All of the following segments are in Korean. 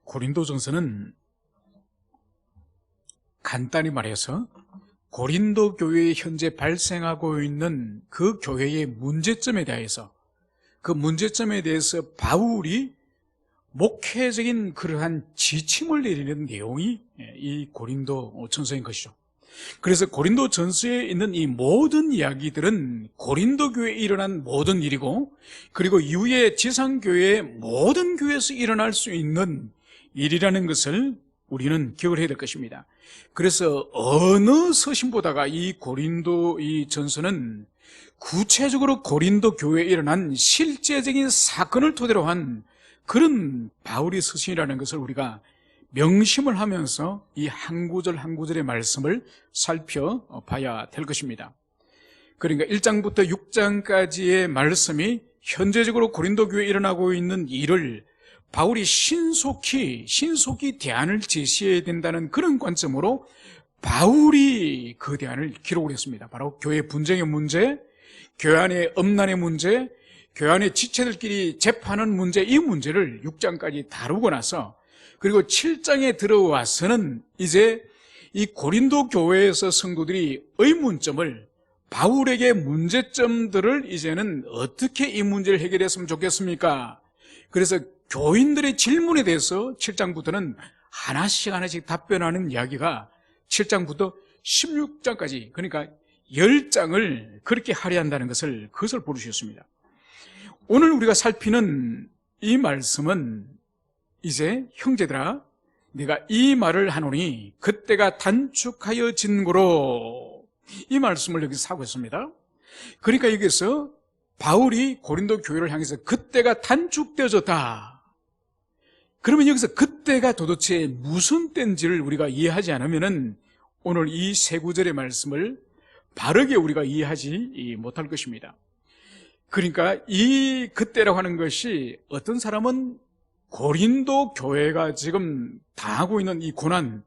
고린도전서는 간단히 말해서 고린도 교회에 현재 발생하고 있는 그 교회의 문제점에 대해서, 그 문제점에 대해서 바울이 목회적인 그러한 지침을 내리는 내용이 이 고린도 전서인 것이죠. 그래서 고린도 전서에 있는 이 모든 이야기들은 고린도 교회에 일어난 모든 일이고, 그리고 이후에 지상교회의 모든 교회에서 일어날 수 있는 일이라는 것을 우리는 기억을 해야 될 것입니다. 그래서 어느 서신보다가 이 고린도 이 전서는 구체적으로 고린도 교회에 일어난 실제적인 사건을 토대로 한 그런 바울의 서신이라는 것을 우리가 명심을 하면서 이 한 구절 한 구절의 말씀을 살펴봐야 될 것입니다. 그러니까 1장부터 6장까지의 말씀이 현재적으로 고린도 교회에 일어나고 있는 일을 바울이 신속히 대안을 제시해야 된다는 그런 관점으로 바울이 그 대안을 기록을 했습니다. 바로 교회 분쟁의 문제, 교회 안의 엄난의 문제, 교회 안의 지체들끼리 재판하는 문제, 이 문제를 6장까지 다루고 나서, 그리고 7장에 들어와서는 이제 이 고린도 교회에서 성도들이 의문점을, 바울에게 문제점들을 이제는 어떻게 이 문제를 해결했으면 좋겠습니까? 그래서 교인들의 질문에 대해서 7장부터는 하나씩 답변하는 이야기가 7장부터 16장까지, 그러니까 10장을 그렇게 할애한다는 것을, 그것을 보여주셨습니다. 오늘 우리가 살피는 이 말씀은 이제 형제들아, 내가 이 말을 하노니 그때가 단축하여 진고로, 이 말씀을 여기서 하고 있습니다. 그러니까 여기서 바울이 고린도 교회를 향해서 그때가 단축되어졌다. 그러면 여기서 그때가 도대체 무슨 때인지를 우리가 이해하지 않으면은 오늘 이 세 구절의 말씀을 바르게 우리가 이해하지 못할 것입니다. 그러니까 이 그때라고 하는 것이, 어떤 사람은 고린도 교회가 지금 당하고 있는 이 고난,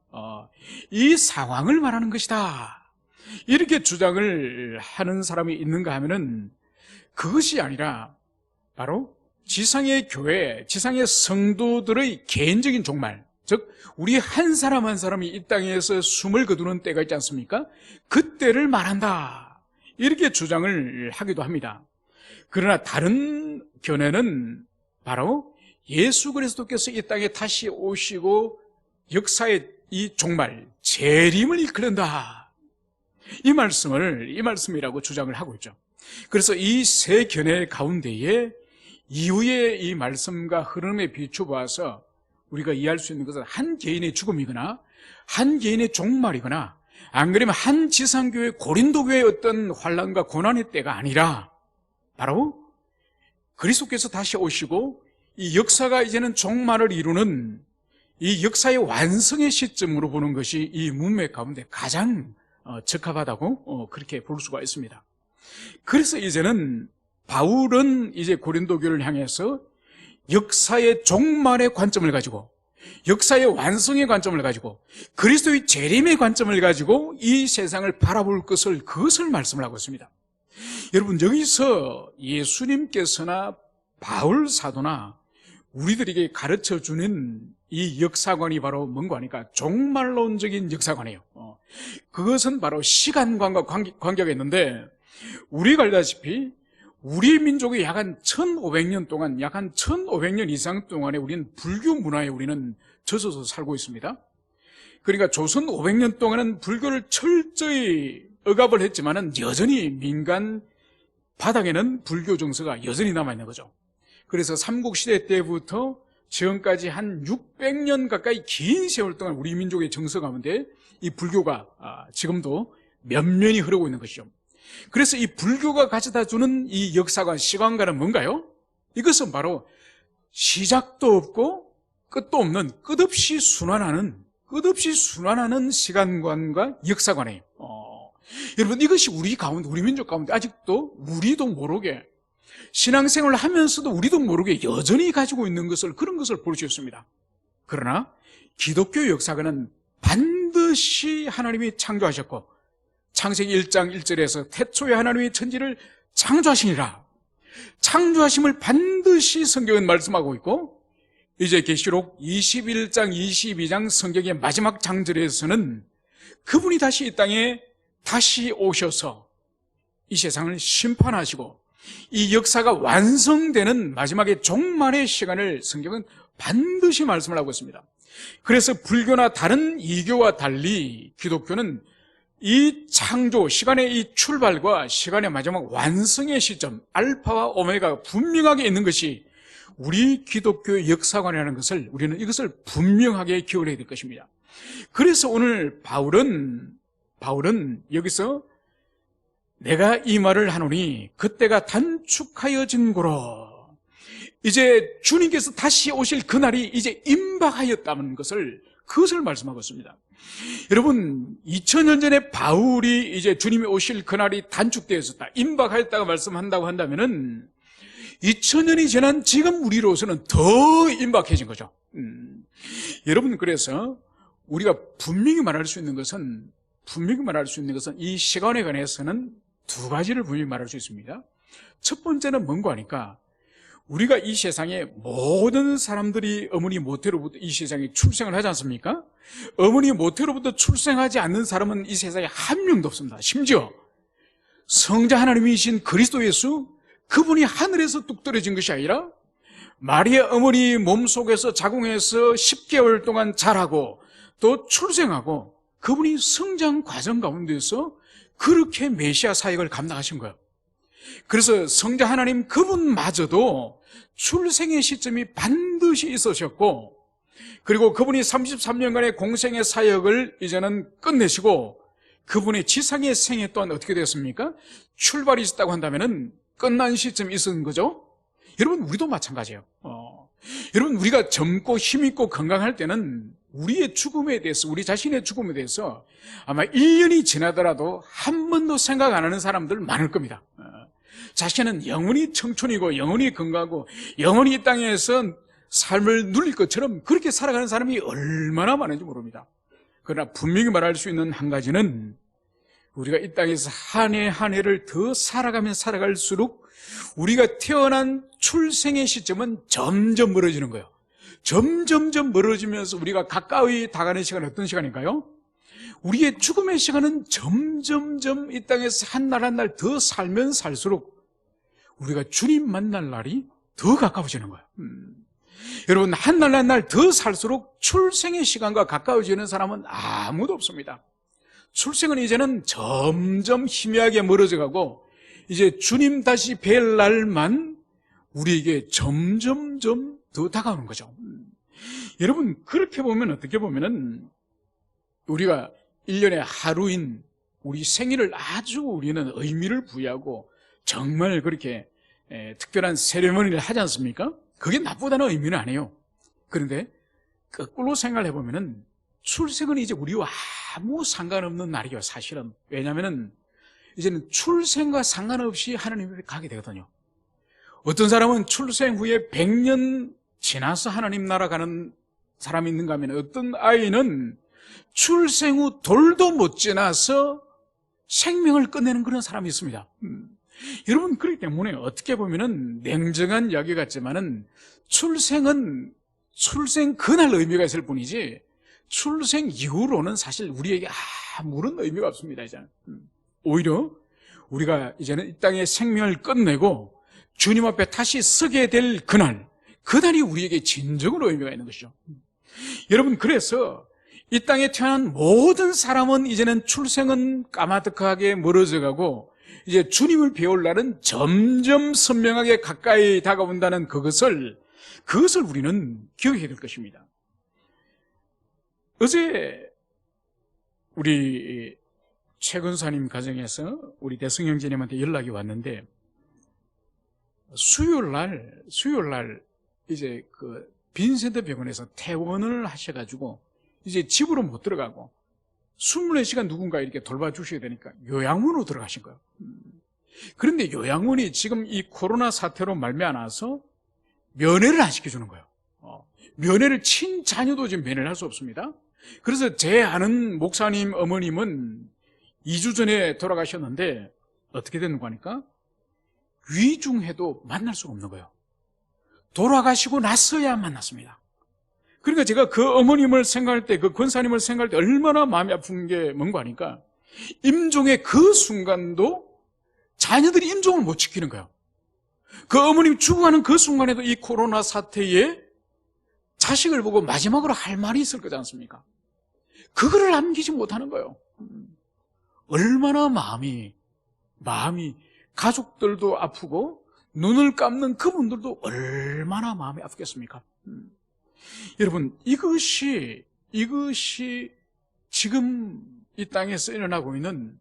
이 상황을 말하는 것이다, 이렇게 주장을 하는 사람이 있는가 하면은 그것이 아니라 바로 지상의 교회, 지상의 성도들의 개인적인 종말, 즉 우리 한 사람 한 사람이 이 땅에서 숨을 거두는 때가 있지 않습니까? 그때를 말한다, 이렇게 주장을 하기도 합니다. 그러나 다른 견해는 바로 예수 그리스도께서 이 땅에 다시 오시고 역사의 이 종말, 재림을 이끌는다, 이 말씀이라고 주장을 하고 있죠. 그래서 이 세 견해 가운데에 이후의 이 말씀과 흐름에 비춰봐서 우리가 이해할 수 있는 것은 한 개인의 죽음이거나 한 개인의 종말이거나, 안 그러면 한 지상교회 고린도교회의 어떤 환난과 고난의 때가 아니라 바로 그리스도께서 다시 오시고 이 역사가 이제는 종말을 이루는 이 역사의 완성의 시점으로 보는 것이 이 문맥 가운데 가장 적합하다고 그렇게 볼 수가 있습니다. 그래서 이제는 바울은 이제 고린도 교회를 향해서 역사의 종말의 관점을 가지고, 역사의 완성의 관점을 가지고, 그리스도의 재림의 관점을 가지고 이 세상을 바라볼 것을, 그것을 말씀을 하고 있습니다. 여러분, 여기서 예수님께서나 바울 사도나 우리들에게 가르쳐주는 이 역사관이 바로 뭔가 하니까 종말론적인 역사관이에요. 그것은 바로 시간관과 관계가 있는데, 우리가 알다시피 우리 민족이 약 한 1500년 동안, 약 한 1500년 이상 동안에 우리는 불교 문화에 우리는 젖어서 살고 있습니다. 그러니까 조선 500년 동안은 불교를 철저히 억압을 했지만은 여전히 민간 바닥에는 불교 정서가 여전히 남아있는 거죠. 그래서 삼국시대 때부터 지금까지 한 600년 가까이 긴 세월 동안 우리 민족의 정서 가운데 이 불교가 지금도 면면이 흐르고 있는 것이죠. 그래서 이 불교가 가져다 주는 이 역사관, 시간관은 뭔가요? 이것은 바로 시작도 없고 끝도 없는 끝없이 순환하는 시간관과 역사관이에요. 여러분, 이것이 우리 가운데, 우리 민족 가운데 아직도 우리도 모르게, 신앙생활을 하면서도 우리도 모르게 여전히 가지고 있는 것을, 그런 것을 볼 수 있습니다. 그러나 기독교 역사관은 반드시 하나님이 창조하셨고, 창세기 1장 1절에서 태초에 하나님이 천지를 창조하시니라, 창조하심을 반드시 성경은 말씀하고 있고, 이제 계시록 21장, 22장 성경의 마지막 장절에서는 그분이 다시 이 땅에 다시 오셔서 이 세상을 심판하시고 이 역사가 완성되는 마지막의 종말의 시간을 성경은 반드시 말씀을 하고 있습니다. 그래서 불교나 다른 이교와 달리 기독교는 이 창조, 시간의 이 출발과 시간의 마지막 완성의 시점, 알파와 오메가가 분명하게 있는 것이 우리 기독교의 역사관이라는 것을 우리는 이것을 분명하게 기억해야 될 것입니다. 그래서 오늘 바울은 여기서 내가 이 말을 하노니 그때가 단축하여진 고로 이제 주님께서 다시 오실 그날이 이제 임박하였다는 그것을 말씀하고 있습니다. 여러분 2000년 전에 바울이 이제 주님이 오실 그날이 단축되었었다, 임박하였다고 말씀한다고 한다면은 2000년이 지난 지금 우리로서는 더 임박해진 거죠. 여러분 그래서 우리가 분명히 말할 수 있는 것은 이 시간에 관해서는 두 가지를 분명히 말할 수 있습니다. 첫 번째는 뭔가 하니까 우리가 이 세상에 모든 사람들이 어머니 모태로부터 이 세상에 출생을 하지 않습니까? 어머니 모태로부터 출생하지 않는 사람은 이 세상에 한 명도 없습니다. 심지어 성자 하나님이신 그리스도 예수, 그분이 하늘에서 뚝 떨어진 것이 아니라 마리아 어머니 몸속에서 자궁해서 10개월 동안 자라고 또 출생하고 그분이 성장 과정 가운데서 그렇게 메시아 사역을 감당하신 거예요. 그래서 성자 하나님 그분마저도 출생의 시점이 반드시 있으셨고, 그리고 그분이 33년간의 공생의 사역을 이제는 끝내시고 그분의 지상의 생애 또한 어떻게 되었습니까? 출발이 있었다고 한다면은 끝난 시점이 있었는 거죠. 여러분 우리도 마찬가지예요. 여러분 우리가 젊고 힘있고 건강할 때는 우리의 죽음에 대해서, 우리 자신의 죽음에 대해서 아마 1년이 지나더라도 한 번도 생각 안 하는 사람들 많을 겁니다. 자신은 영원히 청춘이고 영원히 건강하고 영원히 이 땅에서 삶을 누릴 것처럼 그렇게 살아가는 사람이 얼마나 많은지 모릅니다. 그러나 분명히 말할 수 있는 한 가지는 우리가 이 땅에서 한 해 한 해를 더 살아가면 살아갈수록 우리가 태어난 출생의 시점은 점점 멀어지는 거예요. 점점점 멀어지면서 우리가 가까이 다가는 시간은 어떤 시간인가요? 우리의 죽음의 시간은 점점점 이 땅에서 한 날 한 날 더 살면 살수록 우리가 주님 만날 날이 더 가까워지는 거예요. 여러분 한 날 한 날 더 살수록 출생의 시간과 가까워지는 사람은 아무도 없습니다. 출생은 이제는 점점 희미하게 멀어져 가고 이제 주님 다시 뵐 날만 우리에게 점점점 더 다가오는 거죠. 여러분 그렇게 보면 어떻게 보면은 우리가 1년의 하루인 우리 생일을 아주 우리는 의미를 부여하고 정말 그렇게 특별한 세레머니를 하지 않습니까? 그게 나쁘다는 의미는 아니에요. 그런데 거꾸로 생각을 해보면은 출생은 이제 우리와 아무 상관없는 날이에요, 사실은. 왜냐하면은 이제는 출생과 상관없이 하나님께 가게 되거든요. 어떤 사람은 출생 후에 100년 지나서 하나님 나라 가는 사람이 있는가 하면 어떤 아이는 출생 후 돌도 못 지나서 생명을 끝내는 그런 사람이 있습니다. 여러분 그렇기 때문에 어떻게 보면은 냉정한 이야기 같지만은 출생은 출생 그날 의미가 있을 뿐이지 출생 이후로는 사실 우리에게 아무런 의미가 없습니다. 이제는 오히려 우리가 이제는 이 땅의 생명을 끝내고 주님 앞에 다시 서게 될 그날이 우리에게 진정으로 의미가 있는 것이죠. 여러분 그래서 이 땅에 태어난 모든 사람은 이제는 출생은 까마득하게 멀어져 가고 이제 주님을 배울 날은 점점 선명하게 가까이 다가온다는 그것을 우리는 기억해야 될 것입니다. 어제 우리 최근사님 가정에서 우리 대승 형제님한테 연락이 왔는데 수요일 날 이제 그 빈센트 병원에서 퇴원을 하셔가지고 이제 집으로 못 들어가고 24시간 누군가 이렇게 돌봐주셔야 되니까 요양원으로 들어가신 거예요. 그런데 요양원이 지금 이 코로나 사태로 말미암아서 면회를 안 시켜주는 거예요. 면회를 친자녀도 지금 면회를 할 수 없습니다. 그래서 제 아는 목사님 어머님은 2주 전에 돌아가셨는데 어떻게 됐는가 하니까 위중해도 만날 수가 없는 거예요. 돌아가시고 나서야 만났습니다. 그러니까 제가 그 어머님을 생각할 때, 그 권사님을 생각할 때 얼마나 마음이 아픈 게 뭔가 하니까, 임종의 그 순간도 자녀들이 임종을 못 지키는 거예요. 그 어머님이 죽어가는 그 순간에도 이 코로나 사태에 자식을 보고 마지막으로 할 말이 있을 거지 않습니까? 그거를 남기지 못하는 거예요. 얼마나 마음이 가족들도 아프고 눈을 감는 그분들도 얼마나 마음이 아프겠습니까? 여러분, 이것이 지금 이 땅에서 일어나고 있는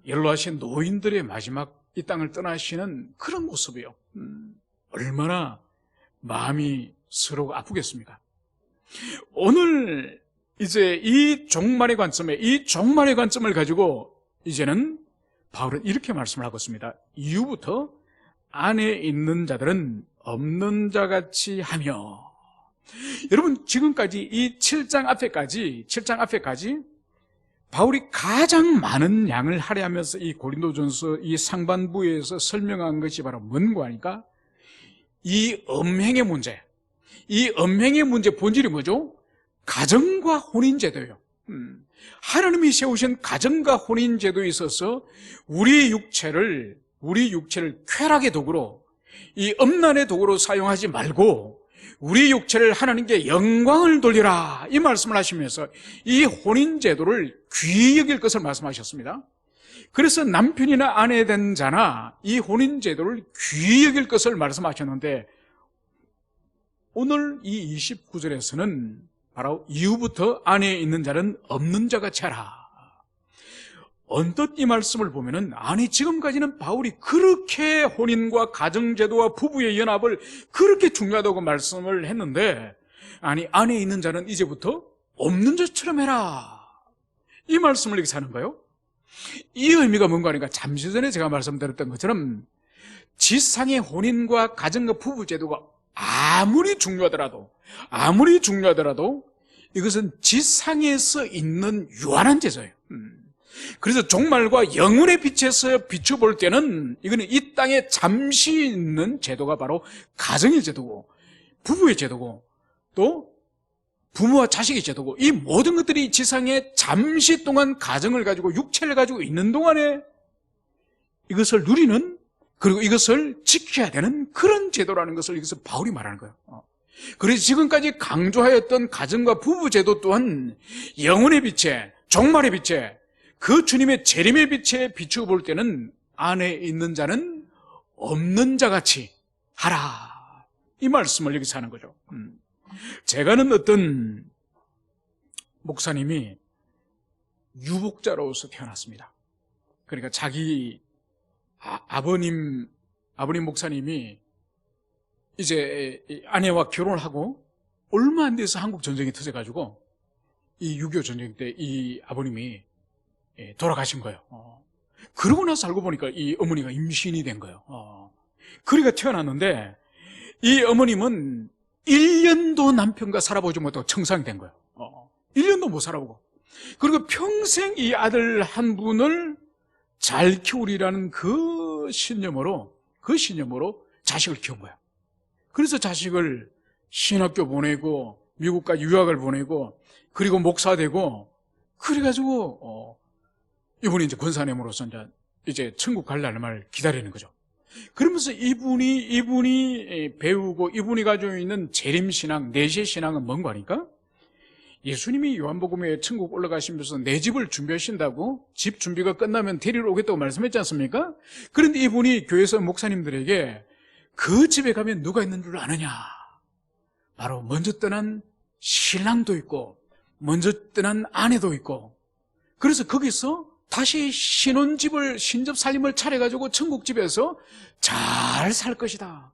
연로하신 노인들의 마지막 이 땅을 떠나시는 그런 모습이에요. 얼마나 마음이 서로 아프겠습니까? 오늘 이제 이 종말의 관점을 가지고 이제는 바울은 이렇게 말씀을 하고 있습니다. 이후부터 안에 있는 자들은 없는 자같이 하며. 여러분, 지금까지 이 7장 앞에까지 바울이 가장 많은 양을 할애하면서 이 고린도전서 이 상반부에서 설명한 것이 바로 뭔가 하니까 이 음행의 문제 본질이 뭐죠? 가정과 혼인제도예요. 하나님이 세우신 가정과 혼인제도에 있어서 우리 육체를 쾌락의 도구로, 이 음란의 도구로 사용하지 말고 우리 육체를 하나님께 영광을 돌리라, 이 말씀을 하시면서 이 혼인제도를 귀히 여길 것을 말씀하셨습니다. 그래서 남편이나 아내 된 자나 이 혼인제도를 귀히 여길 것을 말씀하셨는데, 오늘 이 29절에서는 바로 이후부터 안에 있는 자는 없는 자같이 하라. 언뜻 이 말씀을 보면은, 아니 지금까지는 바울이 그렇게 혼인과 가정제도와 부부의 연합을 그렇게 중요하다고 말씀을 했는데, 아니 안에 있는 자는 이제부터 없는 자처럼 해라, 이 말씀을 이렇게 하는 거예요. 이 의미가 뭔가 하니까, 잠시 전에 제가 말씀드렸던 것처럼 지상의 혼인과 가정과 부부제도가 아무리 중요하더라도 이것은 지상에서 있는 유한한 제도예요. 그래서 종말과 영혼의 빛에서 비춰볼 때는 이거는 이 땅에 잠시 있는 제도가 바로 가정의 제도고, 부부의 제도고, 또 부모와 자식의 제도고, 이 모든 것들이 지상에 잠시 동안 가정을 가지고 육체를 가지고 있는 동안에 이것을 누리는, 그리고 이것을 지켜야 되는 그런 제도라는 것을 여기서 바울이 말하는 거예요. 그래서 지금까지 강조하였던 가정과 부부 제도 또한 영혼의 빛에, 종말의 빛에, 그 주님의 재림의 빛에 비추어 볼 때는 안에 있는 자는 없는 자같이 하라, 이 말씀을 여기서 하는 거죠. 제가 아는 어떤 목사님이 유복자로서 태어났습니다. 그러니까 자기 아버님 목사님이 이제 아내와 결혼을 하고 얼마 안 돼서 한국 전쟁이 터져가지고 이 6.25 전쟁 때 이 아버님이 돌아가신 거예요. 그러고 나서 알고 보니까 이 어머니가 임신이 된 거예요. 그러니까 태어났는데 이 어머님은 1년도 남편과 살아보지 못하고 청산이 된 거예요. 1년도 못 살아보고, 그리고 평생 이 아들 한 분을 잘 키우리라는 그 신념으로 자식을 키운 거예요. 그래서 자식을 신학교 보내고 미국까지 유학을 보내고, 그리고 목사 되고, 그래가지고 이분이 이제 권사님으로서 이제 천국 갈 날만 기다리는 거죠. 그러면서 이분이 배우고 이분이 가지고 있는 재림신앙, 내세신앙은 뭔가 하니까, 예수님이 요한복음에 천국 올라가시면서 내 집을 준비하신다고, 집 준비가 끝나면 데리러 오겠다고 말씀했지 않습니까? 그런데 이분이 교회에서 목사님들에게 그 집에 가면 누가 있는 줄 아느냐? 바로 먼저 떠난 신랑도 있고 먼저 떠난 아내도 있고, 그래서 거기서 다시 신접 살림을 차려가지고 천국집에서 잘 살 것이다,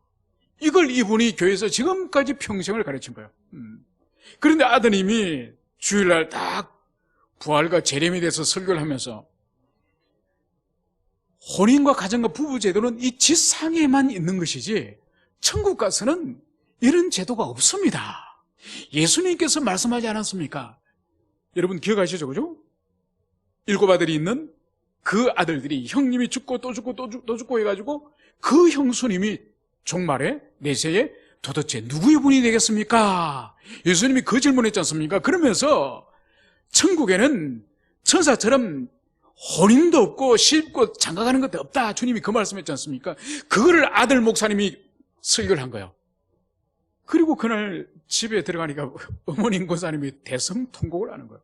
이걸 이분이 교회에서 지금까지 평생을 가르친 거예요. 그런데 아드님이 주일날 딱 부활과 재림에 대해서 설교를 하면서, 혼인과 가정과 부부 제도는 이 지상에만 있는 것이지 천국 가서는 이런 제도가 없습니다, 예수님께서 말씀하지 않았습니까? 여러분 기억하시죠? 그죠? 7 아들이 있는 그 아들들이 형님이 죽고 또 죽고 또 죽고 해가지고 그 형수님이 종말에 내세에 도대체 누구의 분이 되겠습니까? 예수님이 그 질문했지 않습니까? 그러면서 천국에는 천사처럼 혼인도 없고 씹고 장가가는 것도 없다. 주님이 그 말씀했지 않습니까? 그거를 아들 목사님이 설교를 한 거예요. 그리고 그날 집에 들어가니까 어머님 권사님이 대성통곡을 하는 거예요.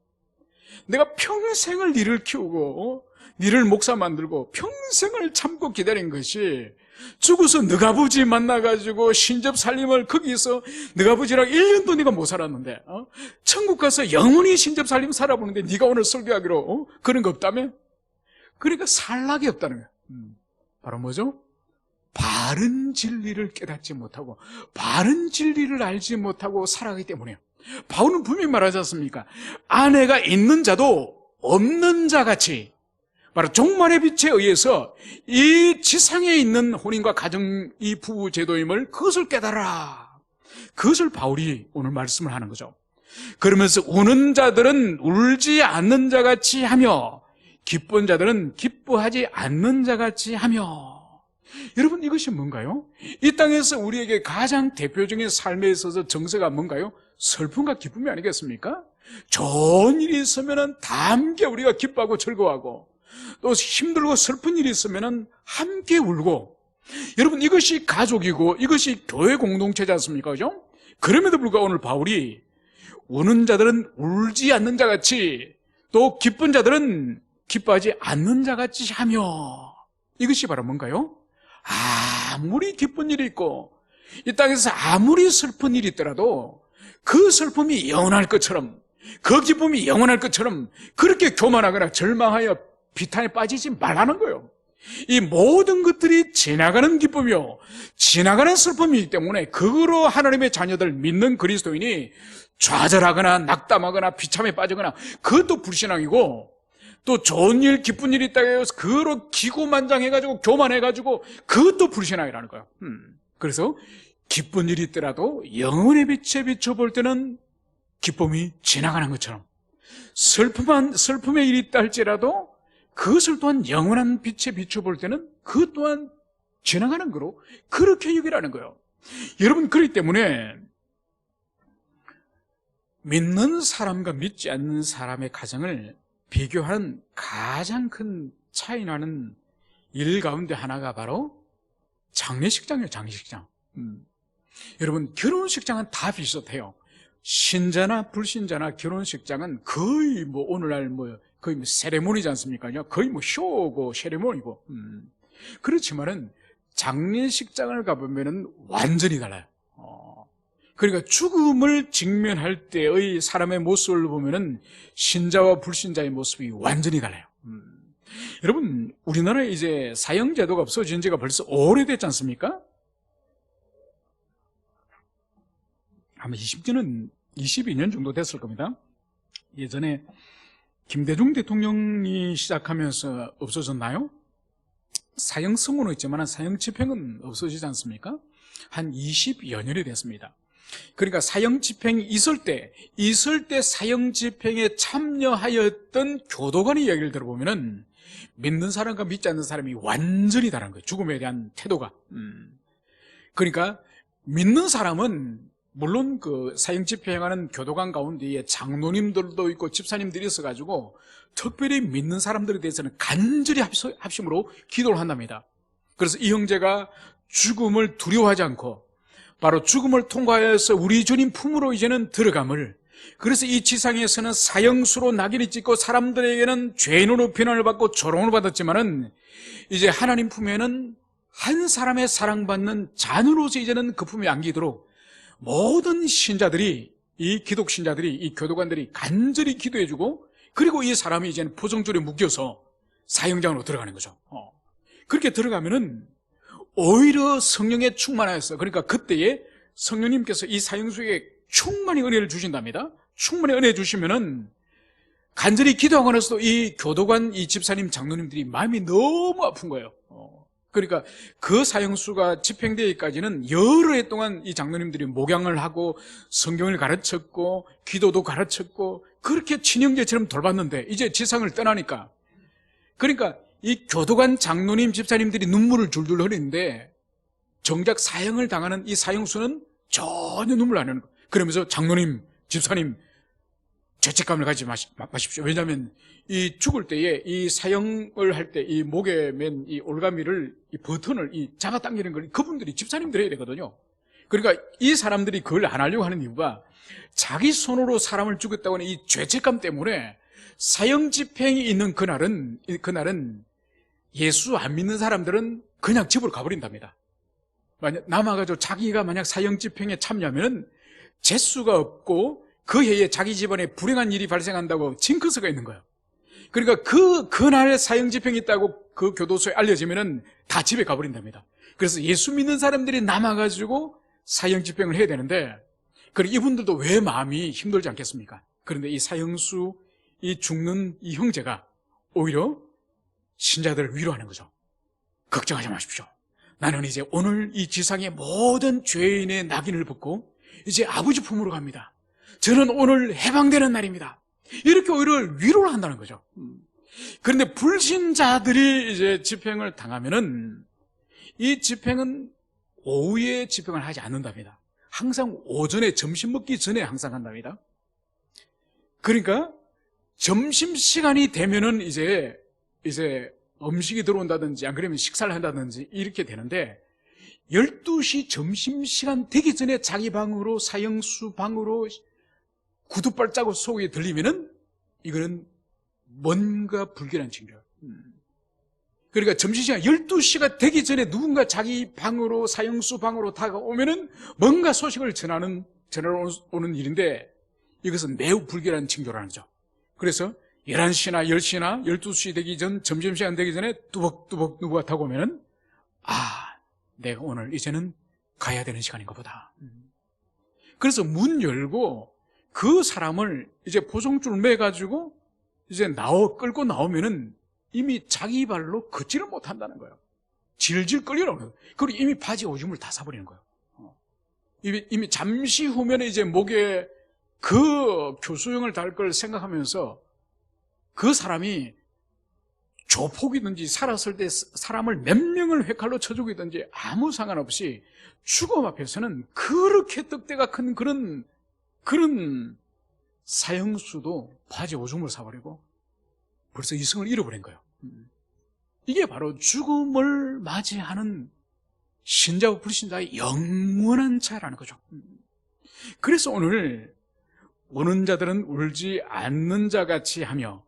내가 평생을 니를 키우고 니를 목사 만들고 평생을 참고 기다린 것이 죽어서 너가 아버지 만나가지고 신접 살림을 거기서 너가 아버지랑 1년도 네가 못 살았는데 천국 가서 영원히 신접 살림 살아보는데 네가 오늘 설교하기로 그런 거 없다며? 그러니까 살락이 없다는 거예요. 바로 뭐죠? 바른 진리를 깨닫지 못하고 바른 진리를 알지 못하고 살아가기 때문에요. 바울은 분명히 말하지 않습니까? 아내가 있는 자도 없는 자같이 바로 종말의 빛에 의해서 이 지상에 있는 혼인과 가정 이 부부 제도임을 그것을 깨달아. 그것을 바울이 오늘 말씀을 하는 거죠. 그러면서 우는 자들은 울지 않는 자같이 하며 기쁜 자들은 기뻐하지 않는 자같이 하며. 여러분, 이것이 뭔가요? 이 땅에서 우리에게 가장 대표적인 삶에 있어서 정서가 뭔가요? 슬픔과 기쁨이 아니겠습니까? 좋은 일이 있으면 다 함께 우리가 기뻐하고 즐거워하고 또 힘들고 슬픈 일이 있으면 함께 울고. 여러분, 이것이 가족이고 이것이 교회 공동체지 않습니까? 그죠? 그럼에도 불구하고 오늘 바울이 우는 자들은 울지 않는 자같이 또 기쁜 자들은 기뻐하지 않는 자같이 하며. 이것이 바로 뭔가요? 아무리 기쁜 일이 있고 이 땅에서 아무리 슬픈 일이 있더라도 그 슬픔이 영원할 것처럼 그 기쁨이 영원할 것처럼 그렇게 교만하거나 절망하여 비탄에 빠지지 말라는 거예요. 이 모든 것들이 지나가는 기쁨이요 지나가는 슬픔이기 때문에 그거로 하나님의 자녀들 믿는 그리스도인이 좌절하거나 낙담하거나 비참에 빠지거나 그것도 불신앙이고, 또 좋은 일 기쁜 일이 있다고 해서 그거로 기고만장해가지고 교만해가지고 그것도 불신앙이라는 거예요. 그래서 기쁜 일이 있더라도 영혼의 빛에 비춰볼 때는 기쁨이 지나가는 것처럼, 슬픔의 일이 있다 할지라도 그것을 또한 영원한 빛에 비춰볼 때는 그것 또한 지나가는 거로 그렇게 여기라는 거예요. 여러분, 그렇기 때문에 믿는 사람과 믿지 않는 사람의 가정을 비교하는 가장 큰 차이 나는 일 가운데 하나가 바로 장례식장이에요. 장례식장. 여러분, 결혼식장은 다 비슷해요. 신자나 불신자나 결혼식장은 거의 오늘날 거의 세레모니지 않습니까? 거의 쇼고 세레모니고. 그렇지만은 장례식장을 가보면은 완전히 달라요. 그러니까 죽음을 직면할 때의 사람의 모습을 보면은 신자와 불신자의 모습이 완전히 달라요. 여러분, 우리나라에 이제 사형제도가 없어진 지가 벌써 오래됐지 않습니까? 아마 22년 정도 됐을 겁니다. 예전에 김대중 대통령이 시작하면서 없어졌나요? 사형 선고는 있지만 사형 집행은 없어지지 않습니까? 한 20여 년이 됐습니다. 그러니까 사형 집행이 있을 때 사형 집행에 참여하였던 교도관의 이야기를 들어보면은 믿는 사람과 믿지 않는 사람이 완전히 다른 거예요. 죽음에 대한 태도가. 그러니까 믿는 사람은 물론 그 사형 집행하는 교도관 가운데에 장로님들도 있고 집사님들이 있어가지고 특별히 믿는 사람들에 대해서는 간절히 합심으로 기도를 한답니다. 그래서 이 형제가 죽음을 두려워하지 않고 바로 죽음을 통과해서 우리 주님 품으로 이제는 들어감을, 그래서 이 지상에서는 사형수로 낙인이 찍고 사람들에게는 죄인으로 비난을 받고 조롱을 받았지만은 이제 하나님 품에는 한 사람의 사랑받는 자녀로서 이제는 그 품에 안기도록 모든 신자들이, 이 기독 신자들이, 이 교도관들이 간절히 기도해주고, 그리고 이 사람이 이제는 포정줄에 묶여서 사형장으로 들어가는 거죠. 그렇게 들어가면은 오히려 성령에 충만하였어요. 그러니까 그때에 성령님께서 이 사형수에게 충만히 은혜를 주신답니다. 충만히 은혜 주시면은 간절히 기도하고 나서도 이 교도관, 이 집사님, 장로님들이 마음이 너무 아픈 거예요. 그러니까 그 사형수가 집행되기까지는 여러 해 동안 이 장로님들이 목양을 하고 성경을 가르쳤고 기도도 가르쳤고 그렇게 친형제처럼 돌봤는데 이제 지상을 떠나니까, 그러니까 이 교도관, 장로님, 집사님들이 눈물을 줄줄 흘리는데 정작 사형을 당하는 이 사형수는 전혀 눈물 안 나는 거예요. 그러면서 장로님, 집사님, 죄책감을 가지지 마십시오. 왜냐하면 이 죽을 때에 이 사형을 할 때 이 목에 맨 이 올가미를, 이 버튼을 이 잡아당기는 걸 그분들이, 집사님들이 해야 되거든요. 그러니까 이 사람들이 그걸 안 하려고 하는 이유가 자기 손으로 사람을 죽였다고 하는 이 죄책감 때문에 사형 집행이 있는 그날은 예수 안 믿는 사람들은 그냥 집으로 가버린답니다. 만약 남아가지고 자기가 만약 사형 집행에 참여하면 재수가 없고 그 해에 자기 집안에 불행한 일이 발생한다고 징크스가 있는 거예요. 그러니까 그날 사형 집행이 있다고 그 교도소에 알려지면은 다 집에 가버린답니다. 그래서 예수 믿는 사람들이 남아가지고 사형 집행을 해야 되는데, 그리고 이분들도 왜 마음이 힘들지 않겠습니까? 그런데 이 사형수, 이 죽는 이 형제가 오히려 신자들을 위로하는 거죠. 걱정하지 마십시오. 나는 이제 오늘 이 지상의 모든 죄인의 낙인을 벗고 이제 아버지 품으로 갑니다. 저는 오늘 해방되는 날입니다. 이렇게 오히려 위로를 한다는 거죠. 그런데 불신자들이 이제 집행을 당하면은 이 집행은 오후에 집행을 하지 않는답니다. 항상 오전에 점심 먹기 전에 항상 한답니다. 그러니까 점심시간이 되면은 이제 음식이 들어온다든지 안 그러면 식사를 한다든지 이렇게 되는데 12시 점심시간 되기 전에 자기 방으로, 사형수 방으로 구두발자국 속에 들리면은 이거는 뭔가 불길한 징조예요. 그러니까 점심시간 12시가 되기 전에 누군가 자기 방으로, 사형수 방으로 다가오면은 뭔가 소식을 전하러 오는 일인데 이것은 매우 불길한 징조라는 거죠. 그래서 11시나 10시나 12시 되기 전, 점심시간 되기 전에 뚜벅뚜벅 누구가 타고 오면은 내가 오늘 이제는 가야 되는 시간인가 보다. 그래서 문 열고 그 사람을 이제 보송줄 매가지고 이제 끌고 나오면은 이미 자기 발로 걷지를 못한다는 거예요. 질질 끌려나오는 거예요. 그리고 이미 바지 오줌을 다 사버리는 거예요. 이미 잠시 후면에 이제 목에 그 교수형을 달 걸 생각하면서 그 사람이 조폭이든지 살았을 때 사람을 몇 명을 회칼로 쳐 죽이든지 아무 상관없이 죽음 앞에서는 그렇게 떡대가 큰 그런 사형수도 바지 오줌을 사버리고 벌써 이성을 잃어버린 거예요. 이게 바로 죽음을 맞이하는 신자와 불신자의 영원한 차이라는 거죠. 그래서 오늘 우는 자들은 울지 않는 자같이 하며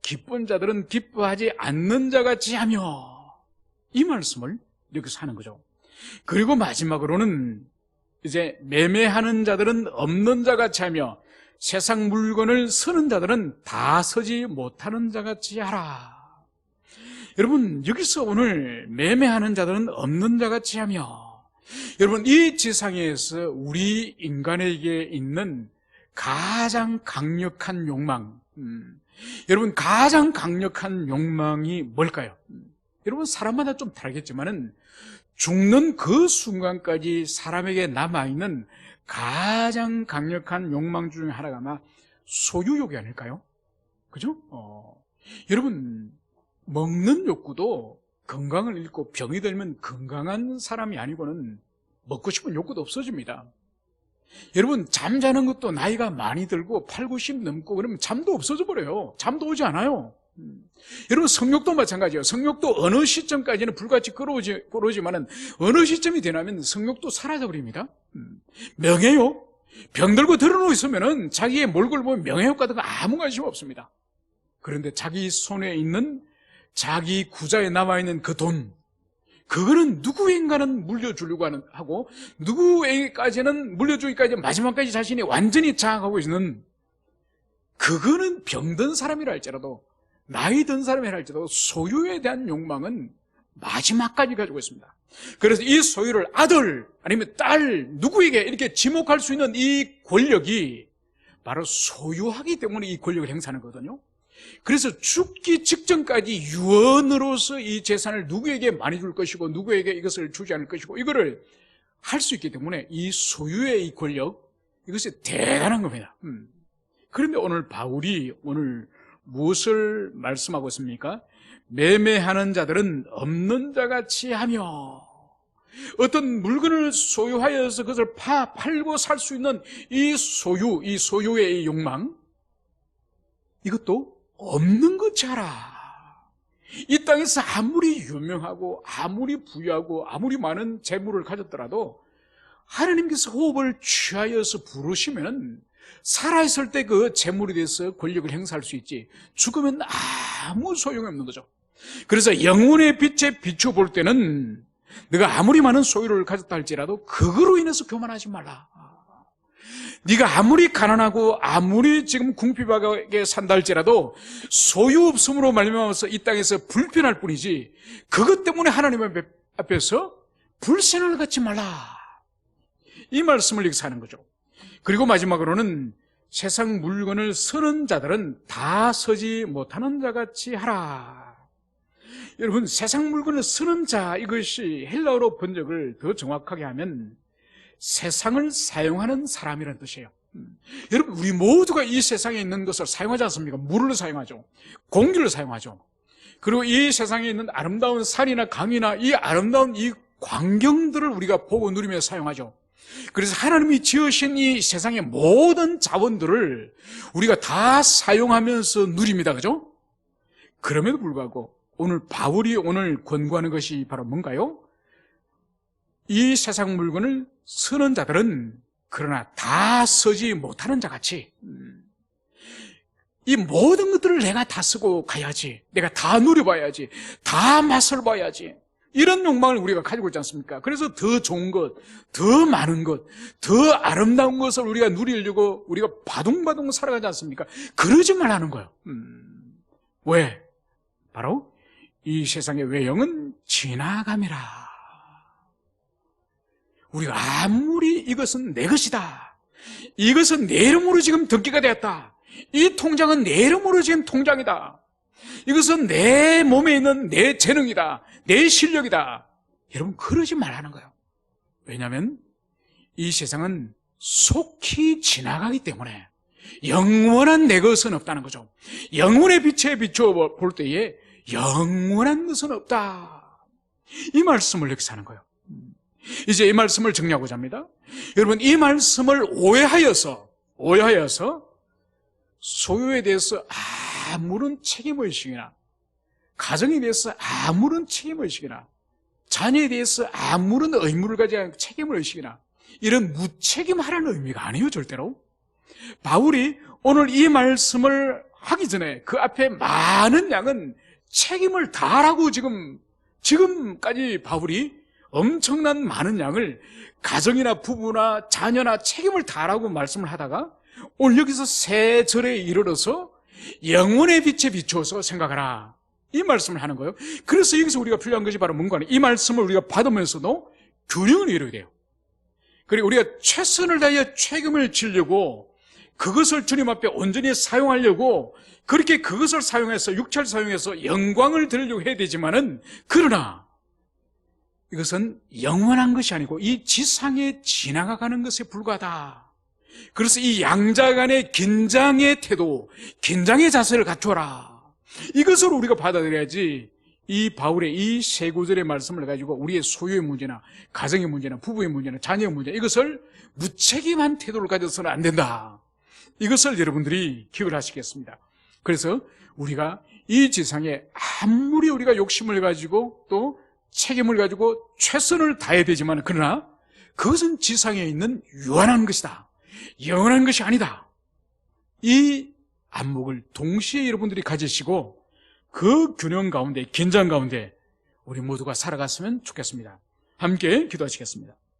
기쁜 자들은 기뻐하지 않는 자같이 하며, 이 말씀을 여기서 하는 거죠. 그리고 마지막으로는 이제 매매하는 자들은 없는 자같이 하며 세상 물건을 서는 자들은 다 서지 못하는 자같이 하라. 여러분, 여기서 오늘 매매하는 자들은 없는 자같이 하며, 여러분, 이 지상에서 우리 인간에게 있는 가장 강력한 욕망, 여러분, 가장 강력한 욕망이 뭘까요? 여러분, 사람마다 좀 다르겠지만은 죽는 그 순간까지 사람에게 남아있는 가장 강력한 욕망 중에 하나가 아마 소유욕이 아닐까요? 그죠? 여러분, 먹는 욕구도 건강을 잃고 병이 들면 건강한 사람이 아니고는 먹고 싶은 욕구도 없어집니다. 여러분, 잠자는 것도 나이가 많이 들고 8, 90 넘고 그러면 잠도 없어져 버려요. 잠도 오지 않아요. 여러분, 성욕도 마찬가지예요. 성욕도 어느 시점까지는 불같이 끌어오지만은 어느 시점이 되냐면 성욕도 사라져 버립니다. 명예욕, 병들고 드러누워 있으면은 자기의 몰골 보면 명예욕 같은 거 아무 관심 없습니다. 그런데 자기 손에 있는, 자기 구자에 남아있는 그 돈, 그거는 누구인가는 물려주려고 하고 누구에게까지는 물려주기까지 마지막까지 자신이 완전히 장악하고 있는, 그거는 병든 사람이라 할지라도 나이 든 사람이라 할지라도 소유에 대한 욕망은 마지막까지 가지고 있습니다. 그래서 이 소유를 아들 아니면 딸 누구에게 이렇게 지목할 수 있는 이 권력이 바로 소유하기 때문에 이 권력을 행사하는 거거든요. 그래서 죽기 직전까지 유언으로서 이 재산을 누구에게 많이 줄 것이고 누구에게 이것을 주지 않을 것이고 이거를 할 수 있기 때문에 이 소유의 이 권력, 이것이 대단한 겁니다. 그런데 오늘 바울이 오늘 무엇을 말씀하고 있습니까? 매매하는 자들은 없는 자같이 하며, 어떤 물건을 소유하여서 그것을 팔고 살 수 있는 이 소유의 이 욕망, 이것도 없는 것이 하라. 이 땅에서 아무리 유명하고 아무리 부유하고 아무리 많은 재물을 가졌더라도 하나님께서 호흡을 취하여서 부르시면 살아있을 때 그 재물에 대해서 권력을 행사할 수 있지, 죽으면 아무 소용이 없는 거죠. 그래서 영혼의 빛에 비춰볼 때는 네가 아무리 많은 소유를 가졌다 할지라도 그거로 인해서 교만하지 말라. 네가 아무리 가난하고 아무리 지금 궁핍하게 산다 할지라도 소유 없음으로 말미암아서 이 땅에서 불편할 뿐이지 그것 때문에 하나님 앞에서 불신을 갖지 말라. 이 말씀을 여기서 하는 거죠. 그리고 마지막으로는 세상 물건을 쓰는 자들은 다 서지 못하는 자같이 하라. 여러분, 세상 물건을 쓰는 자, 이것이 헬라어로 번역을 더 정확하게 하면 세상을 사용하는 사람이라는 뜻이에요. 여러분, 우리 모두가 이 세상에 있는 것을 사용하지 않습니까? 물을 사용하죠. 공기를 사용하죠. 그리고 이 세상에 있는 아름다운 산이나 강이나 이 아름다운 이 광경들을 우리가 보고 누리며 사용하죠. 그래서 하나님이 지으신 이 세상의 모든 자원들을 우리가 다 사용하면서 누립니다. 그죠? 그럼에도 불구하고 오늘 바울이 오늘 권고하는 것이 바로 뭔가요? 이 세상 물건을 쓰는 자들은 그러나 다 쓰지 못하는 자같이, 이 모든 것들을 내가 다 쓰고 가야지, 내가 다 누려봐야지, 다 맛을 봐야지, 이런 욕망을 우리가 가지고 있지 않습니까? 그래서 더 좋은 것, 더 많은 것, 더 아름다운 것을 우리가 누리려고 우리가 바둥바둥 살아가지 않습니까? 그러지 말라는 거예요. 왜? 바로 이 세상의 외형은 지나감이라. 우리가 아무리 이것은 내 것이다, 이것은 내 이름으로 지금 등기가 되었다, 이 통장은 내 이름으로 지금 통장이다, 이것은 내 몸에 있는 내 재능이다, 내 실력이다, 여러분 그러지 말라는 거예요. 왜냐하면 이 세상은 속히 지나가기 때문에 영원한 내 것은 없다는 거죠. 영혼의 빛에 비추어 볼 때에 영원한 것은 없다, 이 말씀을 여기서 하는 거예요. 이제 이 말씀을 정리하고자 합니다. 여러분, 이 말씀을 오해하여서 소유에 대해서 아무런 책임의식이나, 가정에 대해서 아무런 책임의식이나, 자녀에 대해서 아무런 의무를 가지지 않은 책임의식이나, 이런 무책임하라는 의미가 아니에요. 절대로. 바울이 오늘 이 말씀을 하기 전에 그 앞에 많은 양은 책임을 다하라고 지금까지 바울이 엄청난 많은 양을 가정이나 부부나 자녀나 책임을 다하라고 말씀을 하다가 오늘 여기서 세 절에 이르러서 영혼의 빛에 비추어서 생각하라, 이 말씀을 하는 거예요. 그래서 여기서 우리가 필요한 것이 바로 뭔가, 이 말씀을 우리가 받으면서도 균형을 이루어야 돼요. 그리고 우리가 최선을 다해 책임을 지려고 그것을 주님 앞에 온전히 사용하려고 그렇게 그것을 사용해서 육체를 사용해서 영광을 드리려고 해야 되지만은, 그러나 이것은 영원한 것이 아니고 이 지상에 지나가는 것에 불과하다. 그래서 이 양자 간의 긴장의 태도, 긴장의 자세를 갖춰라, 이것을 우리가 받아들여야지 이 바울의 이 세 구절의 말씀을 가지고 우리의 소유의 문제나 가정의 문제나 부부의 문제나 자녀의 문제, 이것을 무책임한 태도를 가져서는 안 된다. 이것을 여러분들이 기억을 하시겠습니다. 그래서 우리가 이 지상에 아무리 우리가 욕심을 가지고 또 책임을 가지고 최선을 다해야 되지만, 그러나 그것은 지상에 있는 유한한 것이다, 영원한 것이 아니다. 이 안목을 동시에 여러분들이 가지시고 그 균형 가운데, 긴장 가운데 우리 모두가 살아갔으면 좋겠습니다. 함께 기도하시겠습니다.